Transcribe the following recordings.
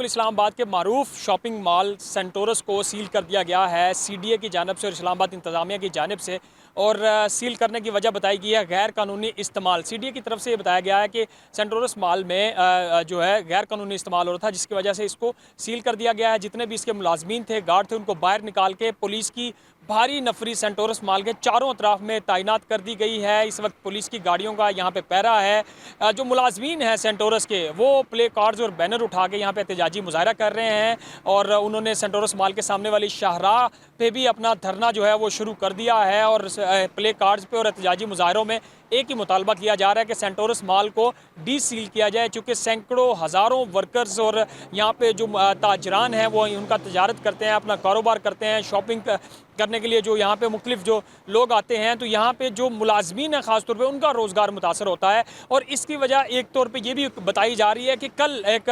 इस्लामाबाद के मारूफ shopping mall Centaurus को seal कर दिया गया है सीडीए की जानिब से और इस्लामाबाद इंतज़ामिया की जानिब से। और सील करने की वजह बताई गई है गैर कानूनी इस्तेमाल। सीडीए की तरफ से ये बताया गया है कि सेंटोरस मॉल में जो है गैर कानूनी इस्तेमाल हो रहा था, जिसकी वजह से इसको सील कर दिया गया है। जितने भी इसके मुलाजमीन थे, गार्ड थे, उनको बाहर निकाल के पुलिस की भारी नफरी सेंटोरस मॉल के चारों तरफ में तैनात कर दी गई है। इस वक्त पुलिस की गाड़ियों का यहाँ पे पहरा है। जो मुलाजमीन हैं सेंटोरस के, वो प्ले कार्ड्स और बैनर उठा के यहाँ पे एहतजाजी मुजाहरा कर रहे हैं और उन्होंने सेंटोरस मॉल के सामने वाली शाहराह पे भी अपना धरना जो है वो शुरू कर दिया है। और प्ले कार्ड्स पे और एहतजाजी मुजाहरों में एक ही मुतालबा किया जा रहा है कि सेंटोरस मॉल को डी सील किया जाए, चूँकि सैकड़ों हज़ारों वर्कर्स और यहाँ पे जो ताजरान हैं वो उनका तजारत करते हैं, अपना कारोबार करते हैं, शॉपिंग करने के लिए जो यहाँ पे मुख्तलिफ जो लोग आते हैं, तो यहाँ पे जो मुलाजमीन हैं ख़ास तौर पे उनका रोज़गार मुतासर होता है। और इसकी वजह एक तौर पे ये भी बताई जा रही है कि कल एक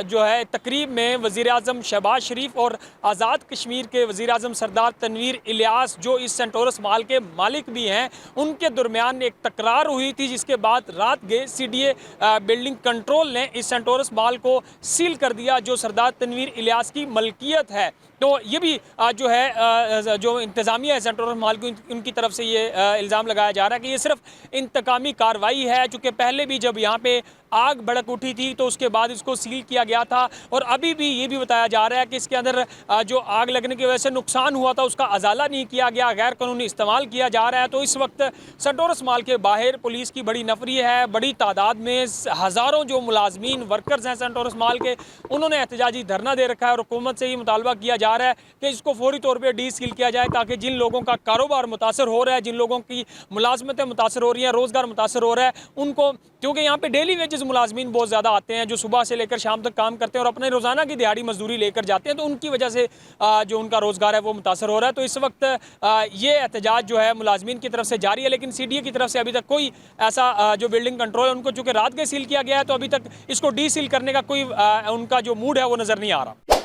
जो है तकरीब में वज़ीर आज़म शहबाज शरीफ और आज़ाद कश्मीर के वज़ीर आज़म सरदार तनवीर इलियास, जो इस सेंटोरस मॉल के मालिक भी हैं, उनके दरमियान एक तकरार हुई थी, जिसके बाद रात गए सीडीए बिल्डिंग कंट्रोल ने इस सेंटोरस मॉल को सील कर दिया, जो सरदार तनवीर इलियास की मलकियत है। तो ये भी जो है जो इंतज़ामिया है सेंटोरस मॉल की, उनकी तरफ से ये इल्ज़ाम लगाया जा रहा है कि ये सिर्फ इंतकामी कार्रवाई है, चूँकि पहले भी जब यहाँ पे आग भड़क उठी थी तो उसके बाद इसको सील किया गया था। और अभी भी ये भी बताया जा रहा है कि इसके अंदर जो आग लगने की वजह से नुकसान हुआ था उसका अजाला नहीं किया गया, गैर कानूनी इस्तेमाल किया जा रहा है। तो इस वक्त सेंटोरस मॉल के बाहर पुलिस की बड़ी नफरी है, बड़ी तादाद में हज़ारों जो मुलाजमीन वर्कर्स हैं सेंटोरस मॉल के, उन्होंने एहतजाजी धरना दे रखा है और हुकूमत से ये मुतालबा किया जा रहा है कि इसको फौरी तौर पर डी सील किया जाए, ताकि जिन लोगों का कारोबार मुतासर हो रहा है, जिन लोगों की मुलाजमतें मुतासर हो रही हैं, रोज़गार मुतासर हो रहा है, उनको, क्योंकि यहाँ पे डेली वेजेस मुलाजमीन बहुत ज़्यादा आते हैं जो सुबह से लेकर शाम तक काम करते हैं और अपने रोज़ाना की दिहाड़ी मजदूरी लेकर जाते हैं, तो उनकी वजह से जो उनका रोज़गार है वो मुतासर हो रहा है। तो इस वक्त ये एहतजाज जो है मुलाजमीन की तरफ से जारी है, लेकिन सीडीए की तरफ से अभी तक कोई ऐसा जो बिल्डिंग कंट्रोल है उनको चूँकि रात के सील किया गया है, तो अभी तक इसको डी सील करने का कोई उनका जो मूड है वो नज़र नहीं आ रहा।